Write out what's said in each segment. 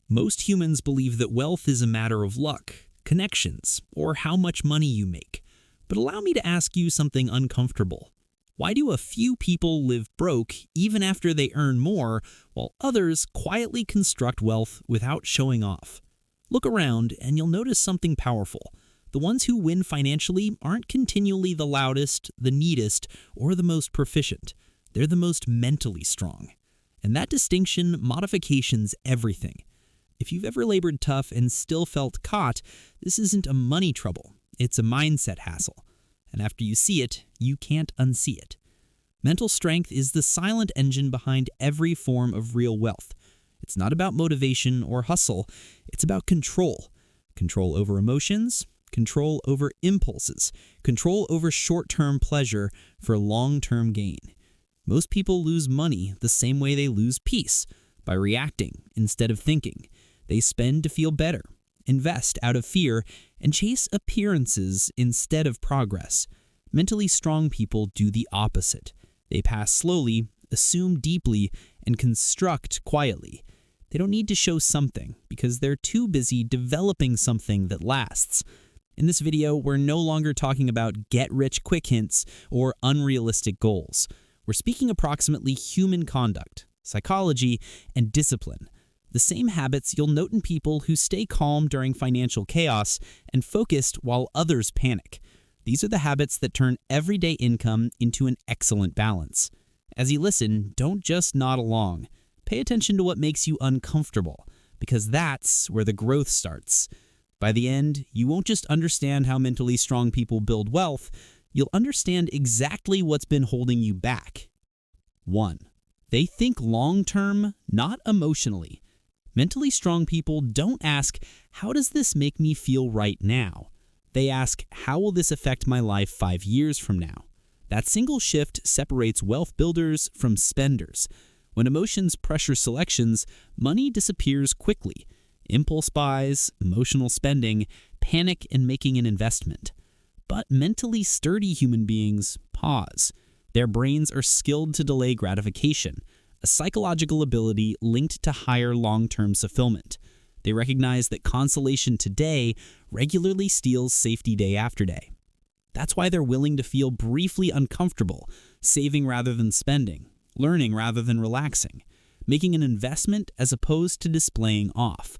Most humans believe that wealth is a matter of luck, connections, or how much money you make. But allow me to ask you something uncomfortable. Why do a few people live broke even after they earn more, while others quietly construct wealth without showing off? Look around and you'll notice something powerful. The ones who win financially aren't continually the loudest, the neatest, or the most proficient. They're the most mentally strong. And that distinction modifications everything. If you've ever labored tough and still felt caught, this isn't a money trouble, it's a mindset hassle. And after you see it, you can't unsee it. Mental strength is the silent engine behind every form of real wealth. It's not about motivation or hustle, it's about control. Control over emotions, control over impulses, control over short-term pleasure for long-term gain. Most people lose money the same way they lose peace, by reacting instead of thinking. They spend to feel better, invest out of fear, and chase appearances instead of progress. Mentally strong people do the opposite. They pass slowly, assume deeply, and construct quietly. They don't need to show something because they're too busy developing something that lasts. In this video, we're no longer talking about get-rich-quick hints or unrealistic goals. We're speaking approximately human conduct, psychology, and discipline. The same habits you'll note in people who stay calm during financial chaos and focused while others panic. These are the habits that turn everyday income into an excellent balance. As you listen, don't just nod along. Pay attention to what makes you uncomfortable, because that's where the growth starts. By the end, you won't just understand how mentally strong people build wealth, you'll understand exactly what's been holding you back. 1. They think long-term, not emotionally. Mentally strong people don't ask, how does this make me feel right now? They ask, how will this affect my life 5 years from now? That single shift separates wealth builders from spenders. When emotions pressure selections, money disappears quickly. Impulse buys, emotional spending, panic in making an investment. But mentally sturdy human beings pause. Their brains are skilled to delay gratification, a psychological ability linked to higher long-term fulfillment. They recognize that consolation today regularly steals safety day after day. That's why they're willing to feel briefly uncomfortable, saving rather than spending, learning rather than relaxing, making an investment as opposed to displaying off.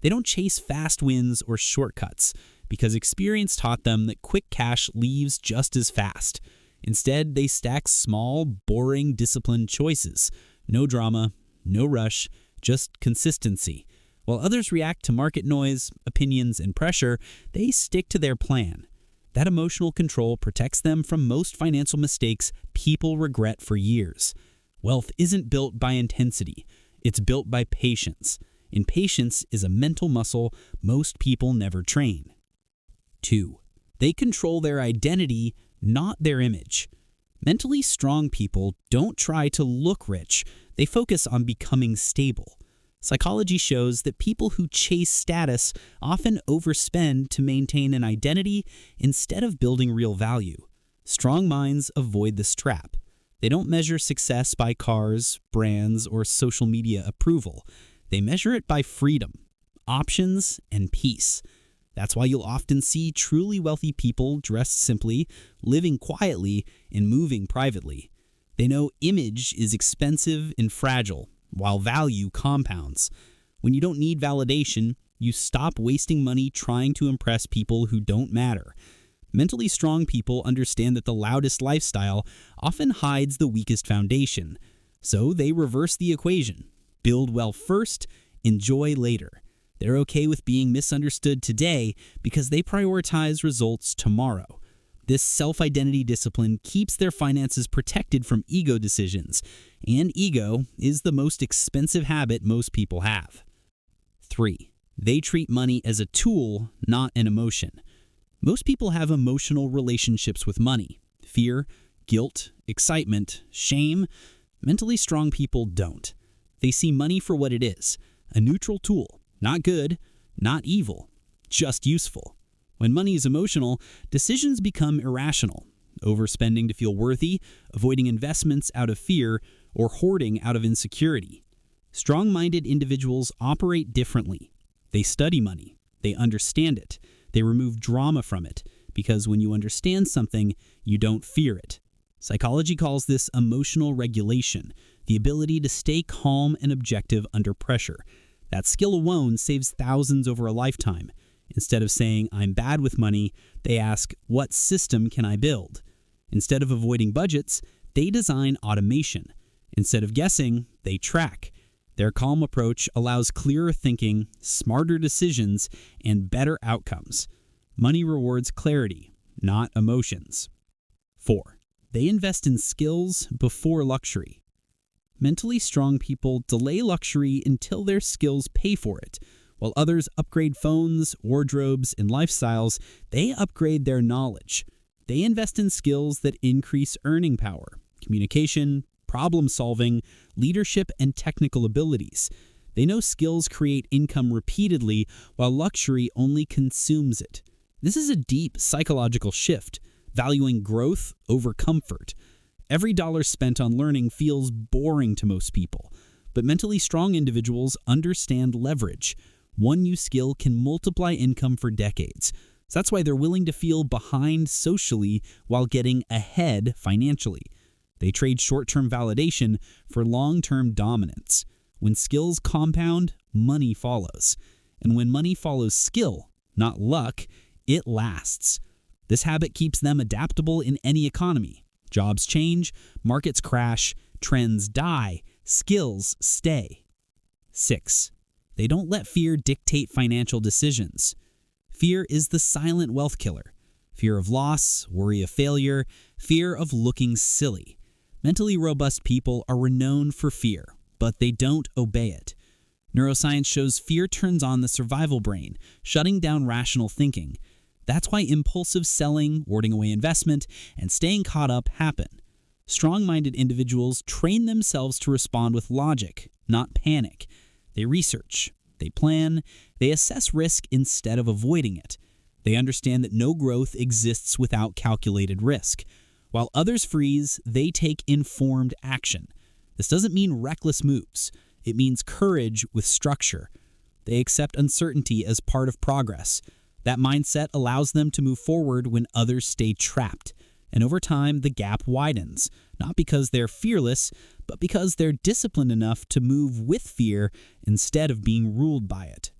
They don't chase fast wins or shortcuts, because experience taught them that quick cash leaves just as fast. Instead, they stack small, boring, disciplined choices. No drama, no rush, just consistency. While others react to market noise, opinions, and pressure, they stick to their plan. That emotional control protects them from most financial mistakes people regret for years. Wealth isn't built by intensity, it's built by patience. And patience is a mental muscle most people never train. 2. They control their identity, not their image. Mentally strong people don't try to look rich, they focus on becoming stable. Psychology shows that people who chase status often overspend to maintain an identity instead of building real value. Strong minds avoid this trap. They don't measure success by cars, brands, or social media approval. They measure it by freedom, options, and peace. That's why you'll often see truly wealthy people dressed simply, living quietly, and moving privately. They know image is expensive and fragile, while value compounds. When you don't need validation, you stop wasting money trying to impress people who don't matter. Mentally strong people understand that the loudest lifestyle often hides the weakest foundation. So they reverse the equation. Build wealth first, enjoy later. They're okay with being misunderstood today because they prioritize results tomorrow. This self-identity discipline keeps their finances protected from ego decisions, and ego is the most expensive habit most people have. 3. They treat money as a tool, not an emotion. Most people have emotional relationships with money. Fear, guilt, excitement, shame. Mentally strong people don't. They see money for what it is, a neutral tool. Not good, not evil, just useful. When money is emotional, decisions become irrational. Overspending to feel worthy, avoiding investments out of fear, or hoarding out of insecurity. Strong-minded individuals operate differently. They study money. They understand it. They remove drama from it, because when you understand something, you don't fear it. Psychology calls this emotional regulation, the ability to stay calm and objective under pressure. That skill alone saves thousands over a lifetime. Instead of saying, "I'm bad with money," they ask, "What system can I build?" Instead of avoiding budgets, they design automation. Instead of guessing, they track. Their calm approach allows clearer thinking, smarter decisions, and better outcomes. Money rewards clarity, not emotions. 4. They invest in skills before luxury. Mentally strong people delay luxury until their skills pay for it. While others upgrade phones, wardrobes, and lifestyles, they upgrade their knowledge. They invest in skills that increase earning power, communication, problem solving, leadership, and technical abilities. They know skills create income repeatedly, while luxury only consumes it. This is a deep psychological shift, valuing growth over comfort. Every dollar spent on learning feels boring to most people, but mentally strong individuals understand leverage. One new skill can multiply income for decades. So that's why they're willing to feel behind socially while getting ahead financially. They trade short-term validation for long-term dominance. When skills compound, money follows. And when money follows skill, not luck, it lasts. This habit keeps them adaptable in any economy. Jobs change, markets crash, trends die, skills stay. 6. They don't let fear dictate financial decisions. Fear is the silent wealth killer. Fear of loss, worry of failure, fear of looking silly. Mentally robust people are renowned for fear, but they don't obey it. Neuroscience shows fear turns on the survival brain, shutting down rational thinking. That's why impulsive selling, warding away investment, and staying caught up happen. Strong-minded individuals train themselves to respond with logic, not panic. They research, they plan, they assess risk instead of avoiding it. They understand that no growth exists without calculated risk. While others freeze, they take informed action. This doesn't mean reckless moves. It means courage with structure. They accept uncertainty as part of progress. That mindset allows them to move forward when others stay trapped. And over time, the gap widens, not because they're fearless, but because they're disciplined enough to move with fear instead of being ruled by it.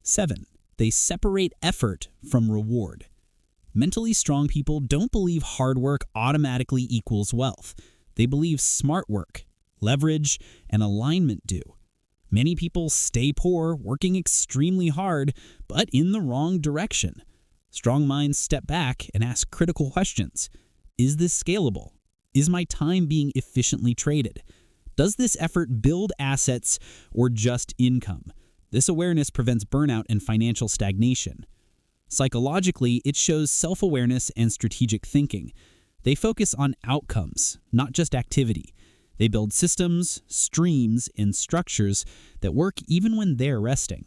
7. They separate effort from reward. Mentally strong people don't believe hard work automatically equals wealth. They believe smart work, leverage, and alignment do. Many people stay poor, working extremely hard, but in the wrong direction. Strong minds step back and ask critical questions. Is this scalable? Is my time being efficiently traded? Does this effort build assets or just income? This awareness prevents burnout and financial stagnation. Psychologically, it shows self-awareness and strategic thinking. They focus on outcomes, not just activity. They build systems, streams, and structures that work even when they're resting.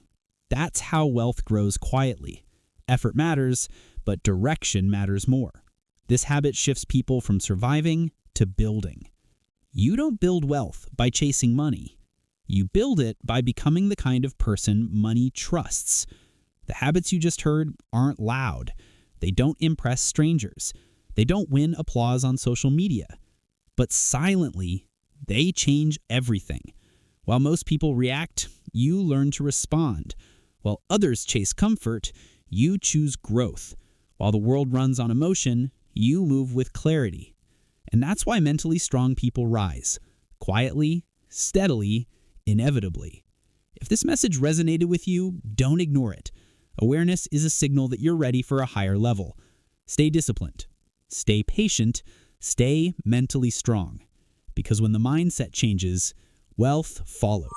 That's how wealth grows quietly. Effort matters, but direction matters more. This habit shifts people from surviving to building. You don't build wealth by chasing money. You build it by becoming the kind of person money trusts. The habits you just heard aren't loud. They don't impress strangers. They don't win applause on social media. But silently, they change everything. While most people react, you learn to respond. While others chase comfort, you choose growth. While the world runs on emotion, you move with clarity. And that's why mentally strong people rise. Quietly, steadily, inevitably. If this message resonated with you, don't ignore it. Awareness is a signal that you're ready for a higher level. Stay disciplined. Stay patient. Stay mentally strong. Because when the mindset changes, wealth follows.